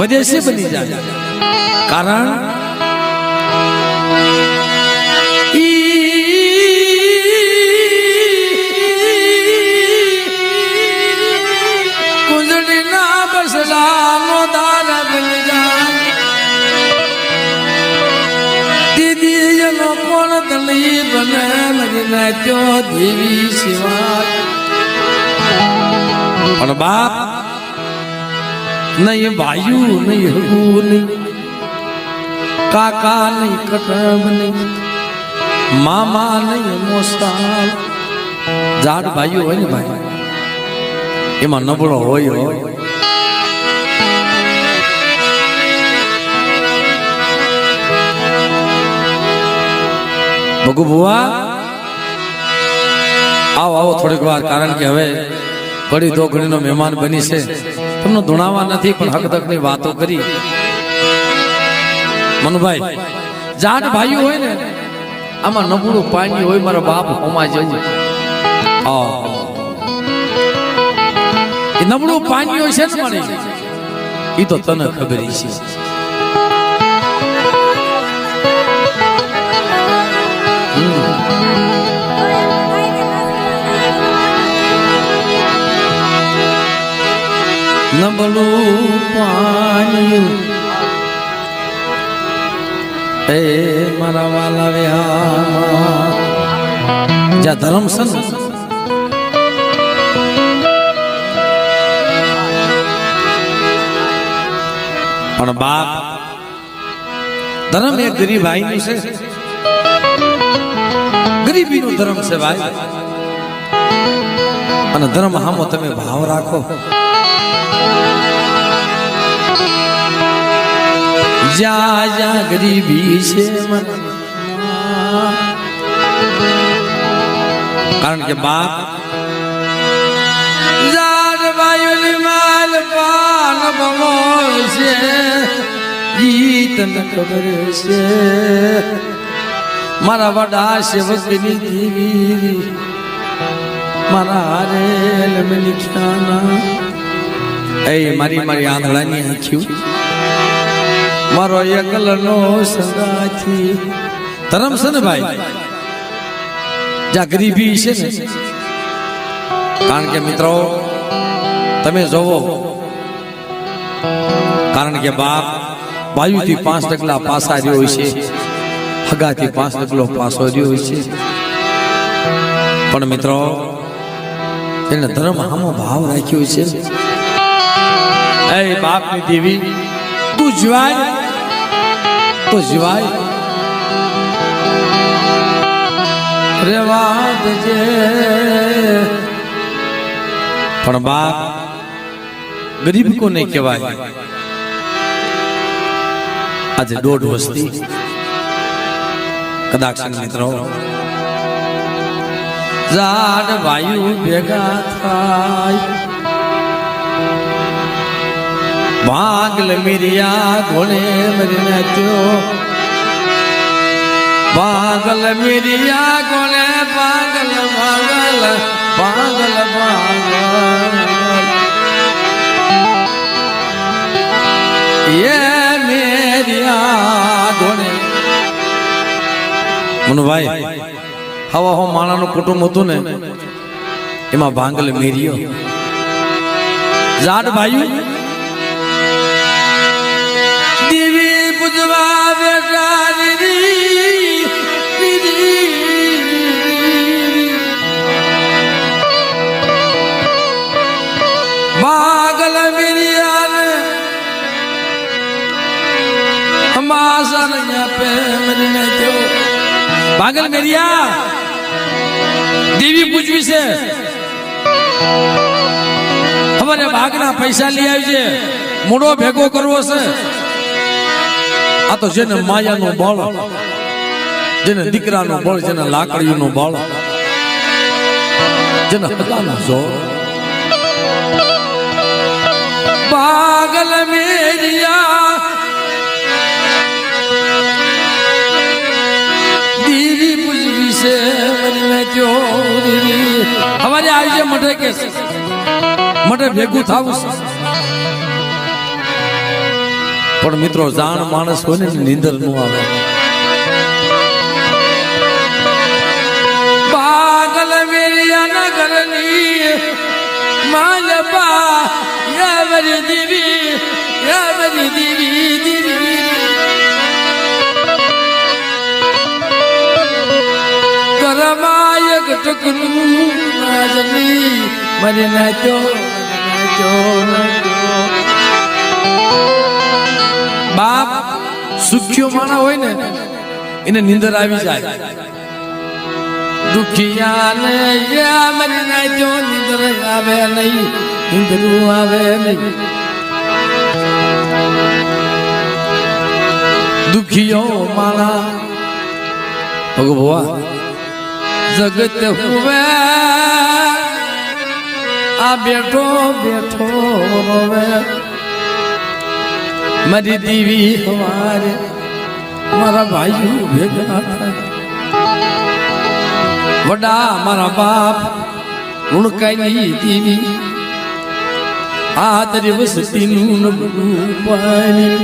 मदेशी बनी जाए। कारण कुंजड़ी ना बसला दार बन जाए। दीदी जनो कौन तली बने मजना क्यों देवी सिवाय। और बाप नहीं भाई नहीं हगू नहीं काका नहीं कटब नहीं मामा नहीं मोसा जाट भाई हो भाई एम नबड़ो हो भगु बुआ आओ आओ थोड़ी बार कारण के हवे घड़ी दो घड़ी नो मेहमान बनी से तमने धुणावा नहीं पण हक तक नी वातो करी। मनुभाई जाट भाई होय ने आमा नबुड़ो पाणी होय मारा बाप होमा जजे आ ई नबुड़ो पाणी होय छे ने मारे ई तो तने खबर ही छे। नबलू पानी ए मारा वाला विहार जा धर्म सन पण बाप धर्म एक गरीब भाई नु से गरीबी नु धर्म से भाई अने धर्म हामो तमे भाव राखो। जा जा गरीबी से मन कारण के बाप जाट वायुली माल पान बमोल से गीत न खबर से मारा वडा सेवक नी दीवी मारा रेल में लिखाना ए मारी मारी आंधळा नी आंख्यू मारो एकलनो संगाथी धर्म से ने भाई जा गरीबी छे ने कारण के मित्रों तमे जोवो कारण के बाप वायु थी 5 डगला पासा रह्यो छे हगा थी 5 डगलो पासो रह्यो छे पण मित्रों एने धर्म हामो भाव राख्यो छे। ए बाप ની देवी तू जीवाय तो जीवाय रेवाद जे पण बाप गरीब को नहीं कहवाय। आज 1.5 वस्ती कदाच मित्रों जाट वायु भेगा थाय भागल मिरिया घोड़े मरने त्यो भागल मिरिया घोड़े पागल पागल पागल पागल ये मेरिया घोड़े मनु भाई हवा हो माना नु कुटुंब हतुं ने एमां भांगल मेरियो जाट भाई देवी पुजवा बेटा दीदी दीदी भागल मिरिया हमासन पे मरने क्यों भागल मिरिया देवी पूजवी से हमारे भागना पैसा लिया है मुड़ो भेगो करवो से आ तो जेने माया नो बळ जेने दीकरा नो बळ जेने लाकड़ी नो बळ जेने हदा नो जोर पागल मेरिया दीदी पुजवी से मन में क्यों दीदी हमारे आज मठे के मठे भेगू था પણ મિત્રો જાણ માણસ હોય ને નીંદર નું આવે. પાગલ વેરિયા નગરની માલપા યાવરી દેવી કરમાય ટકનું આજની મરે નાચો બાપ સુખ્યો માણા હોય ને એને નીંદર આવી જાય. દુખિયા ને મરે નાચો નીંદર આવે નહીં, નીંદરું આવે નહીં. દુખિયો માણા ભગવાન જગત હુવે આ બેઠો બેઠો હવે મારી દીવી હવારે મારા ભાઈઓ ભેગા થાય. વડા મારા બાપ ઋણકાઈ દીવી આ તારી વસતીનું નબળું પાણી.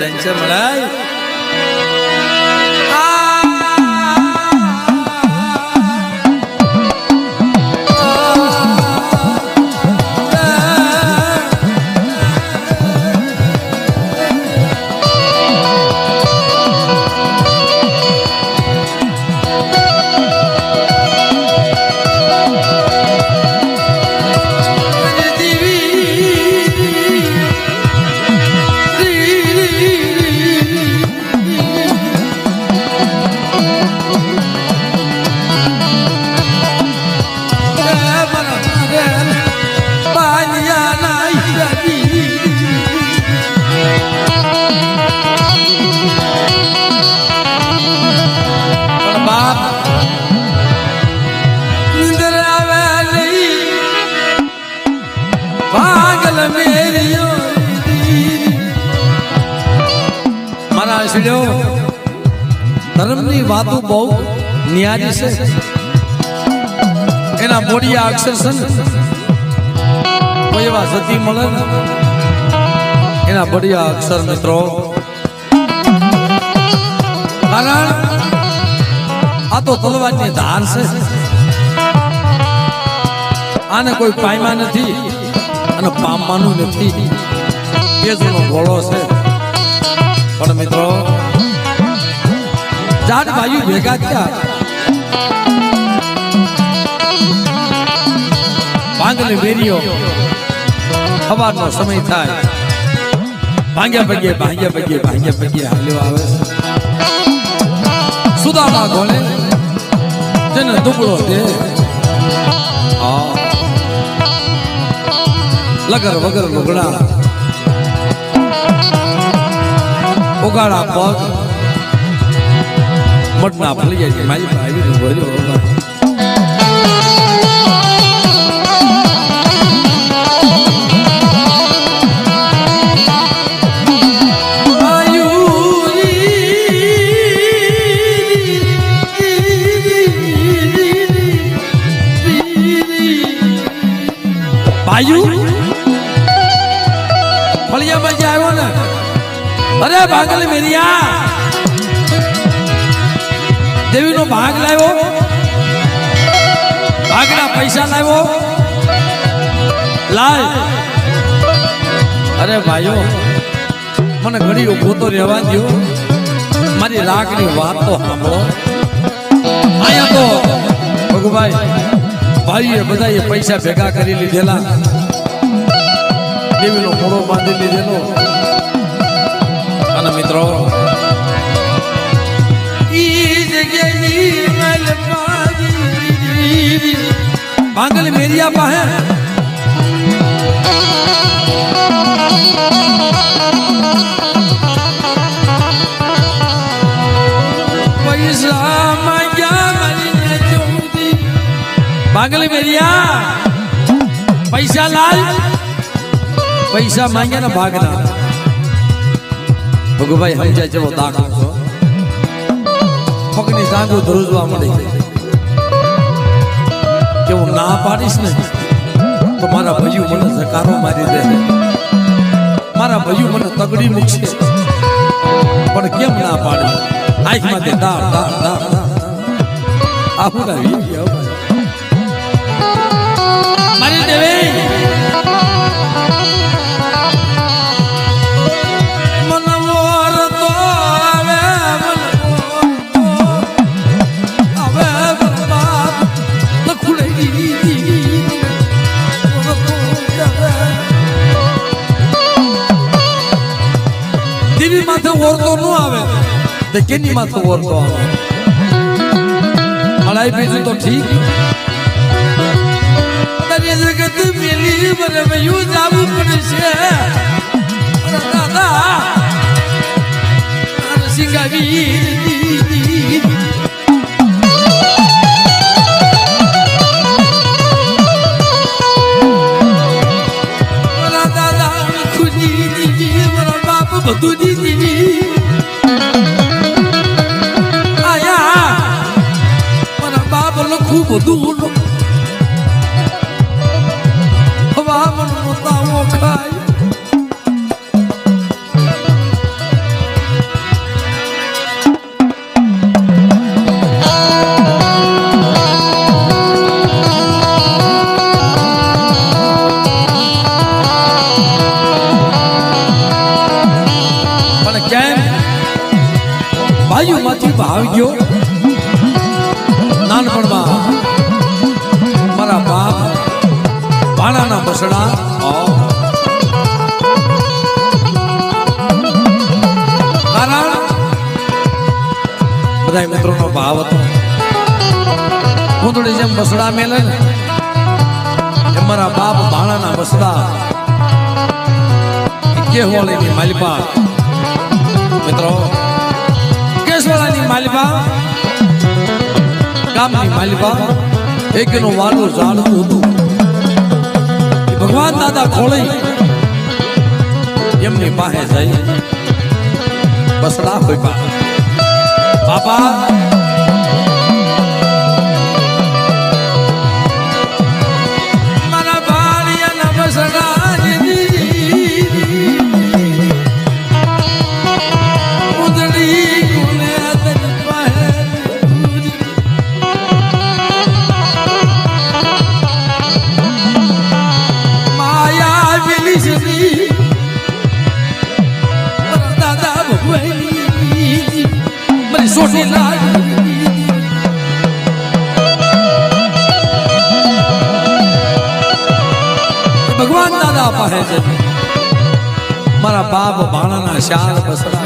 Dancer Malay. ધર્મની વાતો બહુ ન્યારી છે. એના બોડિયા અક્ષર છે ને કોઈ એવા સતી મળે ને એના બોડિયા અક્ષર મિત્રો. કારણ આ તો તલવારની ધાર છે. આને કોઈ પાયમા નથી અને પામવાનું નથી. એ જૂનો ઘોડો છે. પણ મિત્રો જાટ ભાઈઓ ભેગા થયા. ભાંગલી વેરીઓ સવારનો સમય થાય. ભાંગ્યા પગે હાલ્યો આવે છે. સુદામા ઘોડે જેને દુબળો દે લગર વગર લુગડા ઉગાડા પગ મટના ફલી જાય છે. મારી ભાઈ ભર્યો ભાઈ ફળિયામાં જે આવ્યો ને, અરે ભાગલ મેરિયા દેવીનો ભાગ લાવ્યો, ભાગના પૈસા લાવ્યો, લાય. અરે ભાઈઓ મને ઘડી ઉભો તો રહેવા દો, મારી રાગની વાત તો સાંભળો. અહીંયા તો ભગુભાઈ ભાઈએ બધાએ પૈસા ભેગા કરી લીધેલા, દેવીનો મોડો બાંધી લીધેલો. અને મિત્રો ભાંગલ મેરિયા પાસે પૈસા માંગ્યા, ભાંગલ મેરિયા સિકાલાલ પૈસા માંગ્યા ને ભાગના ભગુભાઈ સમજાય જેવો દાખલો છો પગની સાંગો ધ્રુજવા મળી કે હું ના પાડીશ ને તો મારા ભાઈઓ મને ધકારો મારી દે મારા ભાઈઓ મને તગડી મૂકશે પણ કેમ ના પાડે આંખમાં તે દાળ દાળ દાળ આવું આવી ગયા મારી દેવે ઓરતો ન આવે તો કેની માથે ઓરતો આવે મલાઈ બીજું તો ઠીક તારી જગત મેલી બરાબર યુ જાવું પડશે દાદા સિંગાવી બધું દીદી આયા મારા બાપ લખું બધું હવા મન મોતાઓ ખાય ભાઈઓ માંથી ભાવ ગયો નાનપણમાં મારા બાપ ભાણાના બસડા કારણ બધા મિત્રોનો ભાવ હતો હું થોડી જેમ બસડા મેલે ને એમ મારા બાપ ભાણાના બસડા કેહવાળીની માલિપા મિત્રો કેશવાળાની માલિપા ગામની માલિપા એકનું વાલું ઝાડવું હતું ભગવાન દાદા ખોળી એમની પાસે જઈ બસડા હોય બાપા મારા બાળિયાના બસડા ભગવાન દાદા પાસે છે મારા બાપ ભાણાના શાલ બસડા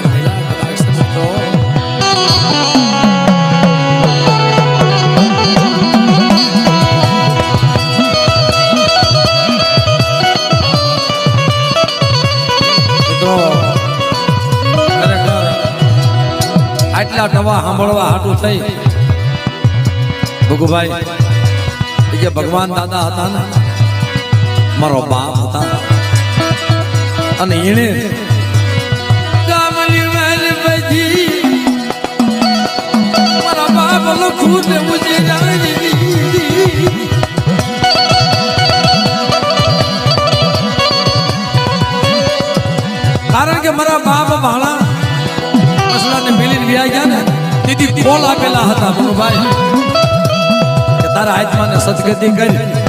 આટલા નવા સાંભળવા હાટું થઈ ભગુભાઈ જે ભગવાન દાદા હતા ને મારો બાપ હતા અને એને મારા બાપ લખું કારણ કે મારા બાપ ભાણા બસડાને મેલીને વ્યા ગયા ને દીદી બોલ આપેલા હતા ભગુભાઈ કે તારા હાથમાં સદગતિ કરી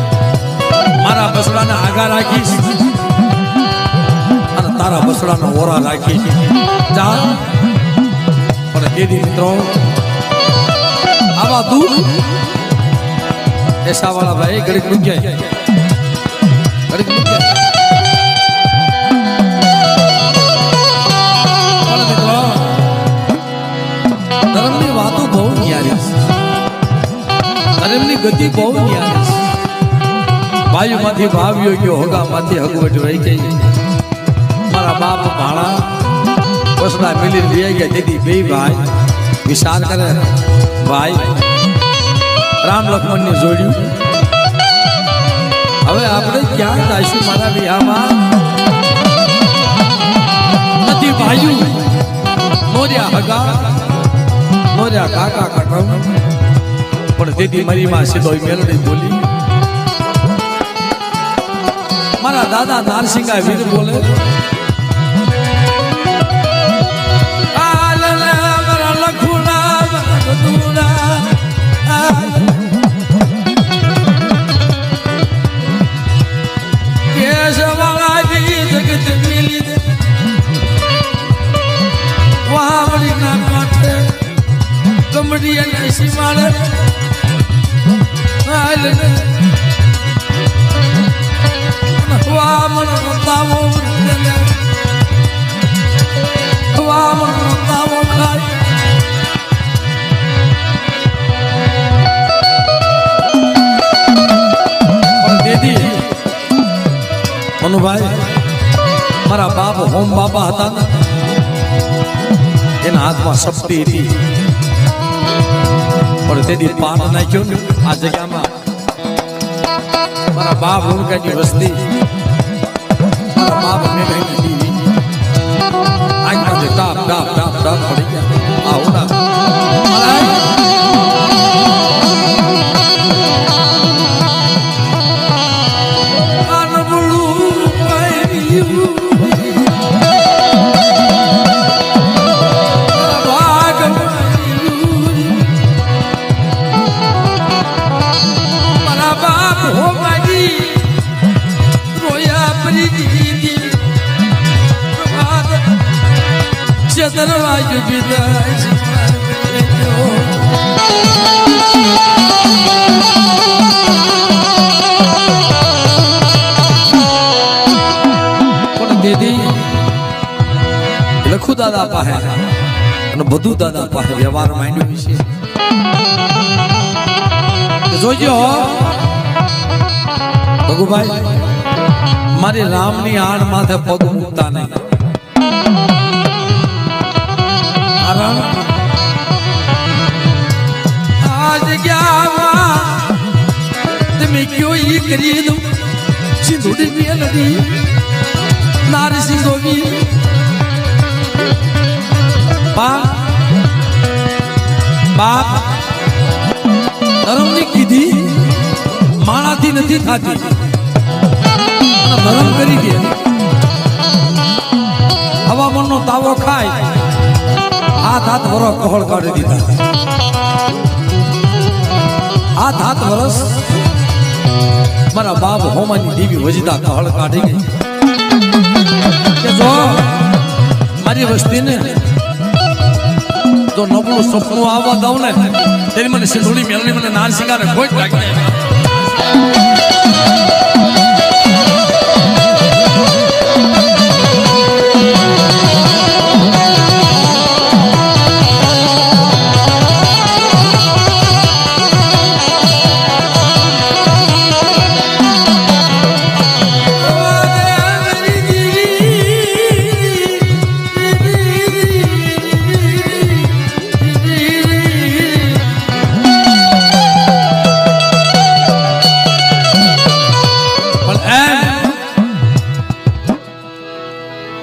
મારા બસડાને આગા રાખીશ અને તારા બસડાનો ઓરા રાખીશ જા પણ દીદી મિત્રો આવા દૂર એસા વાળા ભાઈ ઘડીક રૂક્યા ઘડીક રૂક્યા ધર્મની વાતો બહુ ન્યારી ધર્મની ગતિ બહુ ન્યારી ભાઈઓમાંથી ભાવ્યો ગયો હગામાંથી હગવટ રહી ગઈ મારા બાપ ભાણા બસડા મિલી લઈ ગયા દીદી બે ભાઈ વિચાર કરે ભાઈ રામ લક્ષ્મણને જોડ્યું હવે આપણે ક્યાં જઈશું મારા વિહામાં નથી ભાઈ મોર્યા હગા મોર્યા કાકા કાકા પણ દીદી મારી માં સીધો મેલડી બોલી મારા દાદા નારસિંગા વીર બોલે મનુભાઈ મારા બાપ હોમ બાપા હતા ને એના હાથમાં શક્તિ હતી પણ તેથી પાઠ નાખ્યો ને આ જગ્યામાં મારા બાપ ઉનકાની વસ્તી મારા બાપ મેઘાની આંખમાંથી ટાપ ટાપ ટાપ ટાપ પડી ગયા આ ઉડા દરવાજો વિદાય પણ દીદી લખુ દાદા પાસે અને બધું દાદા પાસે વ્યવહાર માંડ્યું છે જોજો ભગુભાઈ મારી રામની આડ માથે પગ મૂકતા નહીં आज क्या तुम्हें क्यों ये करिए तुम सिंधुड़ी में लड़ी नारसिंह गोवी बाप बाप धर्म ने कीधी माना थी नहीं थाती धर्म करी गया हवामान नो तावो खाए हाथ हाथ वरो कहल काढ़ी दीधा हाथ हाथ वरस मारा बाप होमानी देवी वजीदा कहल काढ़ी गई के जो मारी वस्ती ने जो नबळू सपनु आवा दઉં ને તેની મને સિંધુડી મેલની મને નારસિંગાને કોઈ લાગી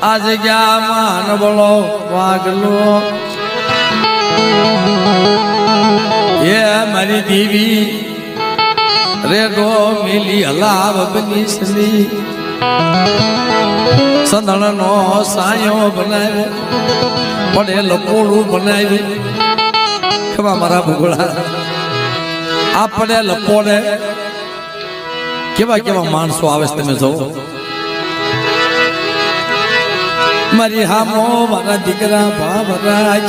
आज क्या मान बोलो वागलो ये हमारी देवी रेडो मिली हलाव बनी सली संदन नो सायो बनाए पड़े लपोड़ू बनाए खबा मारा भूगोला आप पड़े लपोड़े केवा केवा मानसो आवे में जो मारी हामो मारा दीकरा भावराज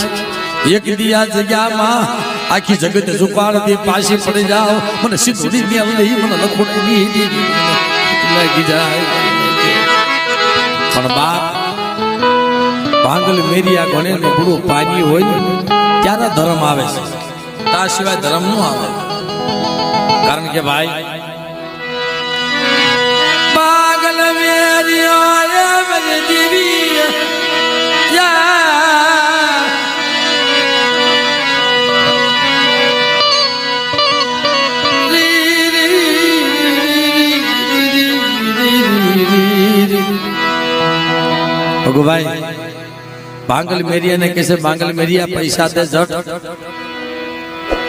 एक दिया जग्या मां आखी जगत जुपाड़ दी पासी पड़ जाओ मन सिद्धुड़ी में नहीं मन लखोड़ी दी लगी जाए पण बाप भांगल मेरिया गणे नो गुरु पानी होय त्यारे धर्म आवे छे ता सिवाय धर्म नो आवे कारण के भाई पागल मेरिया मेरी देवी भगु भाई बांगल मेरिया ने कैसे बांगल मेरिया पैसा दे जट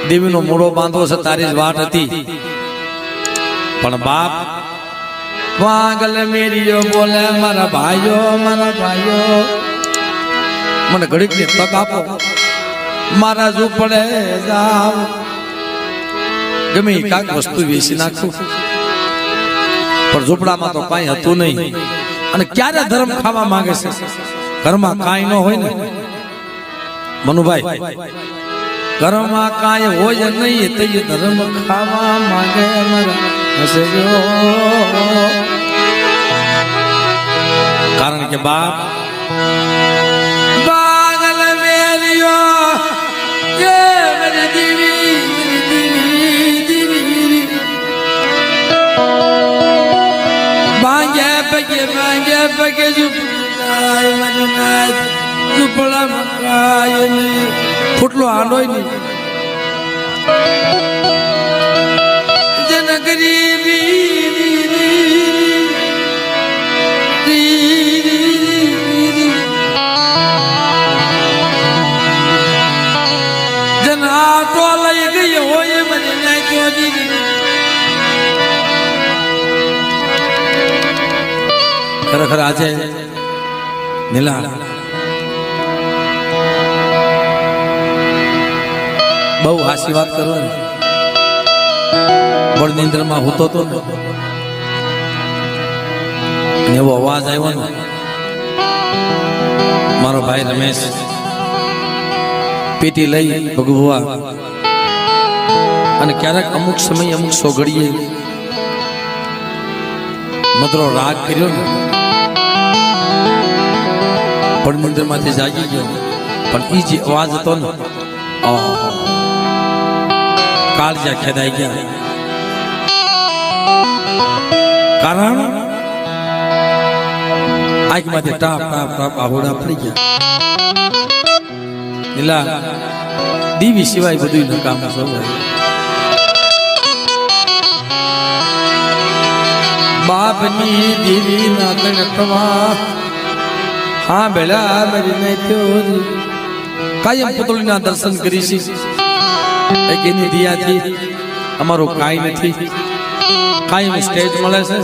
देवी नो मोड़ो बांधो से तारी वाट थी पण बाप बांगल मेरियो बोले मारा भाइयो मन घड़ीक ने तक आपो मारा झूपड़े जाओ गमे काक वस्तु वेची नाखो पर झूपड़ामां तो काई हतुं नहीं અને ક્યારે ધર્મ ખાવા માંગે છે ઘરમાં કાઈ ન હોય ને મનુભાઈ ઘરમાં કાઈ હોય નહીં તો એ ધર્મ ખાવા માંગે મારા હસજો કારણ કે બાપ બાગલ મેલિયો કે મેરી દીવી Pake jupulai manunat jupula makayani putlo andoi ni jana garibi jana to lai gaye hoye manunat joji खर आज नीला बहु हासी बात करो बड़ निंद्र में होतो तो ने वो आवाज आयो ने मारो भाई रमेश पेटी लई भगुआ અને ક્યારેક અમુક સમય અમુક સોગડીએ મધરો રાગ કર્યો ને પણ મંદિર માંથી જાગી ગયો પણ ઈ જે અવાજ હતો ને કાળજા ખેદાઈ ગયા કારણ આંખમાંથી ટાપ ટાપ ટાપ આહોડા પડી ગયા નીલા દીવી સિવાય બધું નકામું સૌ બાપની દેવી ના તણકવા हाँ बेला मेरी नहीं थी कायम पुतली ना दर्शन करी सी एक इन्हीं दिया थी हमारो काई नहीं थी कायम स्टेज मले से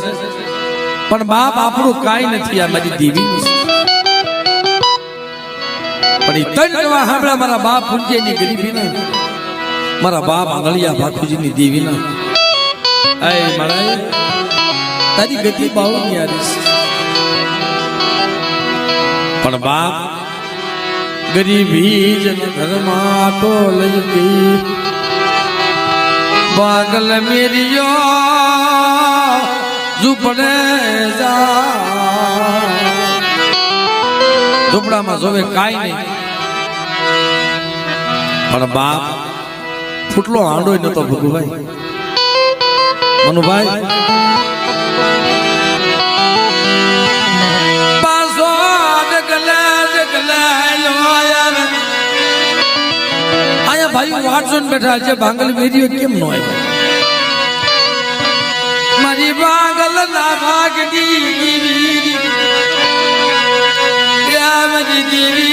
पर बाप आपरो काई नहीं थी हमारी देवी पर इतने जवा हमरा मारा बाप पुंजे नहीं गरीबी ना मारा बाप अंगलिया बापूजी नहीं देवी ना ऐ मराई तारी गति बाऊ नहीं आ रही पण बाप गरीबी जन घर माटो लई गई बागल मेरियो झूपड़े जा झूपड़ा में जोवे काई नहीं पण बाप फूटलो हांडो न तो भगु भाई मनु भाई आया भाई वाटसन बैठा है बांगल मेरियो केम नो है मारी बांगल ना भागनी या मेरी देवी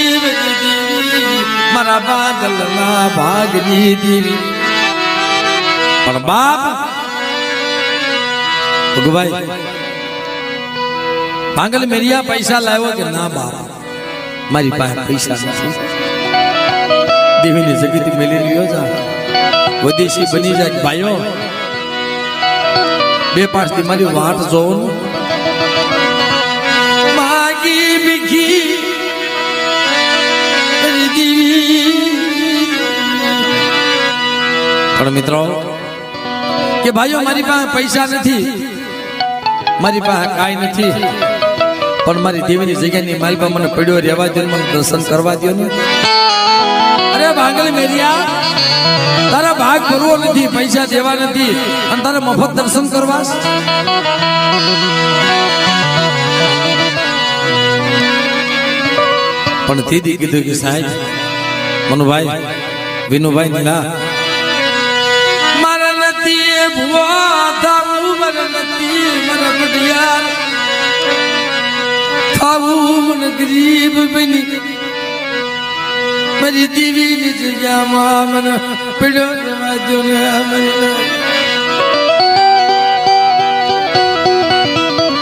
मारा बांगल ना भागनी देवी पर बाप भगु भाई बांगल मेरिया पैसा लायो के ना बाप मारी पास पैसा नहीं देवी ने जगत मेले लियो जा विदेशी बनी जा भाइयो बे पास दी मारी वाट जोन मागी बिखी पर मित्रों के भाइयों मारी पास पैसा नहीं मारी पास काई नहीं पण मारी देवी ની જગ્યાની માલપા મને પડ્યો રહેવા દે મને દર્શન કરવા દયો ને અરે બાંગલ મેરિયા તારા ભાગ કરવો નથી પૈસા દેવા નથી અને તારે મફત દર્શન કરવા પણ દીદી કીધું કે સાહેબ મનુભાઈ વિનુભાઈ નીલા મારા નથી ભુવા થાવું મારા નથી મારા પટિયાર થાવું મને ગરીબ બની મારી દીવીની જગ્યામાં મને પડ્યો જવાજો ને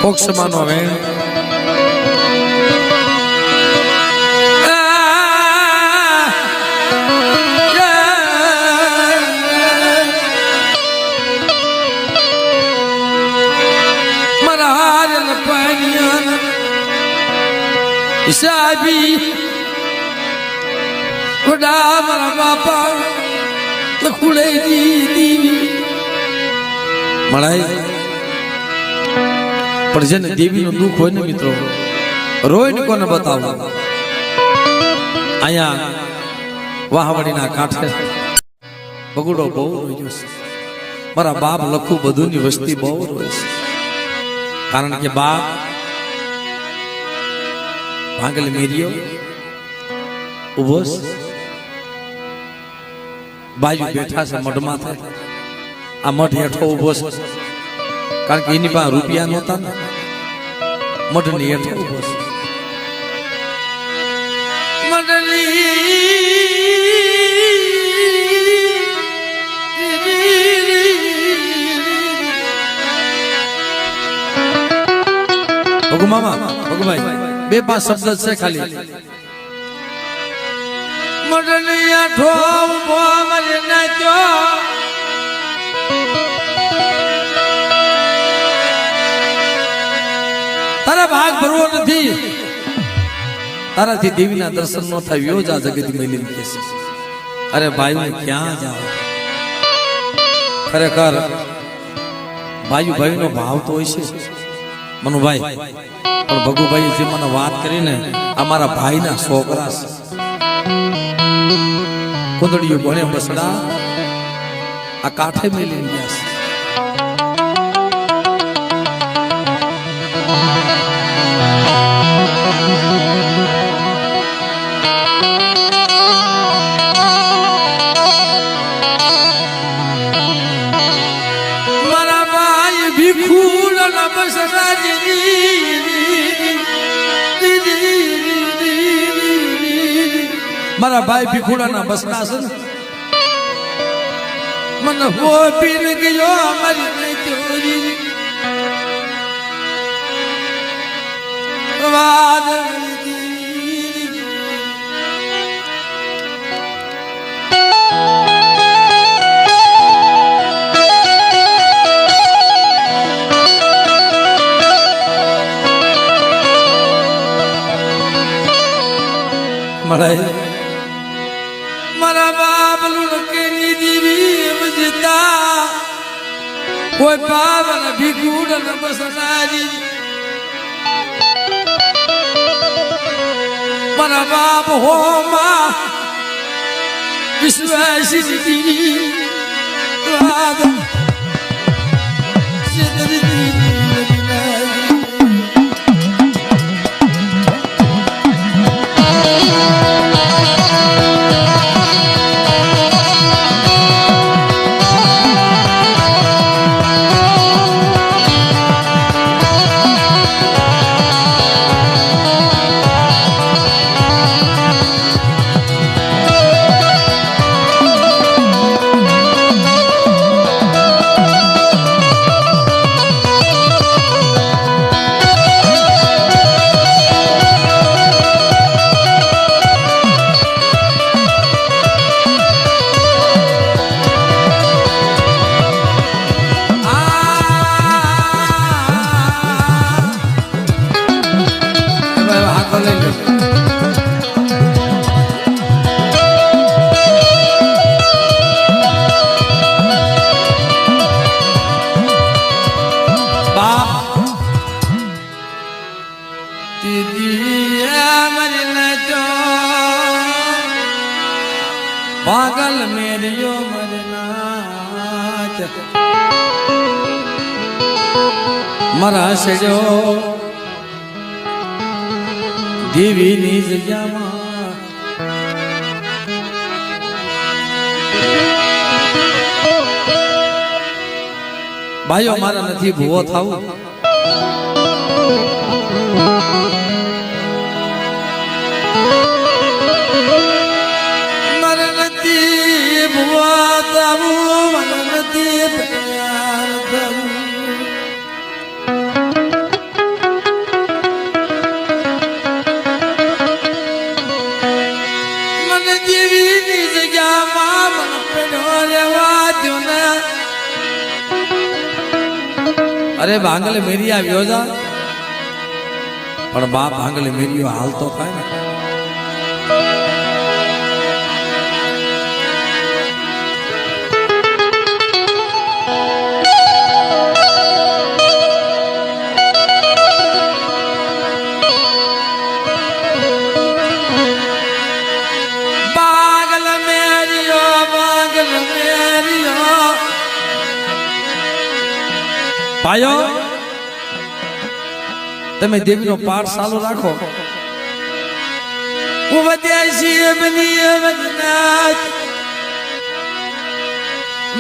કોક સમાનો વેણ સાબી વડા મારા બાપા લખુડે દીવી મળાય પણ જેને દેવીનું દુઃખ હોય ને મિત્રો રોય ને કોને બતાવો અહીંયા વાહવાડીના કાંઠે બગુડો બહુ રોયો છે મારા બાપ લખું બધુંની વસ્તી બહુ રોય છે કારણ કે બાપ ભાંગલ મેરિયો ઉભો બાજુ બેઠા છે મઢમાં થાય આ મઢ હેઠો ઉભો છે કારણ કે એની પાસે રૂપિયા નહોતા ને મઢની હેઠો ઉભો છે ભગુ મામા ભગુભાઈ બે પાંચ શબ્દ છે ખાલી મડલિયા ઠોવ બોમરે નાચો તારા ભાગ ભરવો નથી તારાથી દેવીના દર્શન ન થાય યોજા જગત મેલી કે છે અરે ભાઈ ક્યાં જાવ ખરેખર ભાઈ નો ભાવ તો હોય છે મનુભાઈ પણ ભગુભાઈ જે મને વાત કરીને અમારા ભાઈના છોકરા છે કુંદડીઓ ભણે બસડા આ કાંઠે મેલી ગયા છે મારા ભાઈ ભીખુડ ના બસડા મારા ભાઈ ભીખુડાના બસડા છે મને હો પીન ગયો મારી ચોરી વાદ મળાય મારા બાપ લુણકેની દીવી બજતા કોઈ પાવન ભીખુડ ન બસનારી મારા બાપ હોમા વિશ્વાસી દીવી વાદ पागल मेरियो मरनाच मरा सजो देवी ની જગ્યામાં ભાઈઓ મારા નથી ભૂવો થાવું આવું મને નથી તૈયાર થવું. મને દેવીની જગ્યામાં મને પડ્યો રહેવા દો ને. અરે ભાંગલે મેરી આવ્યો જા પણ બાપ ભાંગલે મેરીઓ હાલતો થાય ને. ભાઈઓ તમે દેવીનો પાઠ ચાલુ રાખો.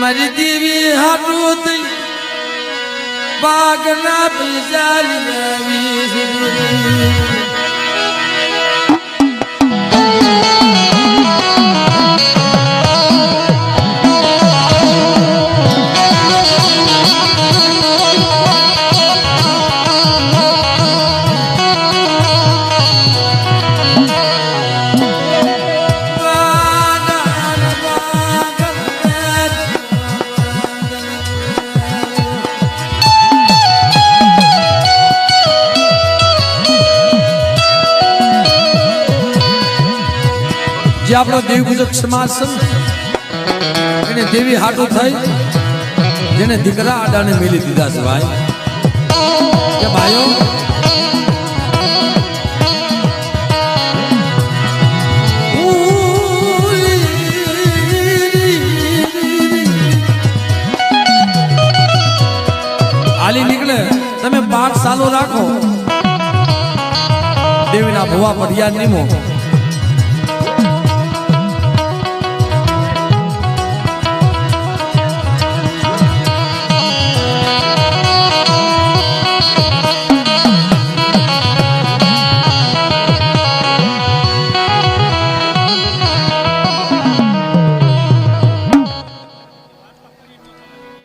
મારી દેવી હાટું બાગના જે આપણો દેવ પૂજક સમાજ છે એને દેવી હાટું થઈ જેને દીકરા આડાને મેલી દીધા છે ભાઈ કે ભાઈઓ આલી નીકળે તમે પાઠ ચાલુ રાખો. દેવીના ભુવા ફરિયાદ નીમો